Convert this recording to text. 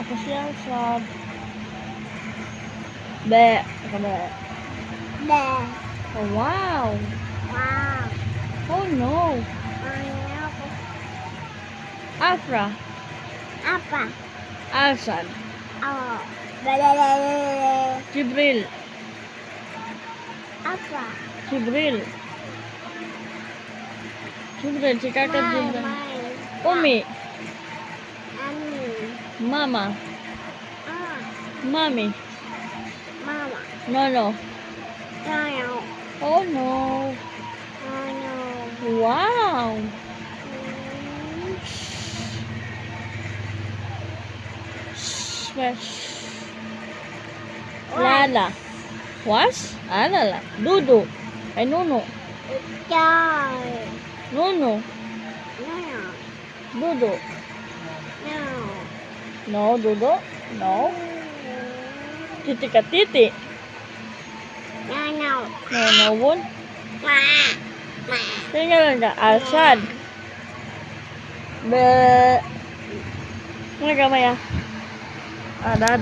Ako si Asad. Be. Ako be. Be. Oh, wow. Wow. Oh, no. Ano? Afra. Apa? Asad. Oh. Belelelele. Jibril. Apa? Jibril. Jibril. Si kakak Jibril. Mai. Umi. Ani. Mama. Ah. Mami. Mama. Nono. Nono. Oh, no. Nono. Wow. Smash. Lala. Was? Lala. Dudu. Ay, Nuno. Joy. Nuno. No. Dudu. No. No, Dudu. No. Titi ka titi. No. No. No, no, bun. Ma. Ma. Tingnan ka. Asad. Be. Ano ka, Maya? Ada.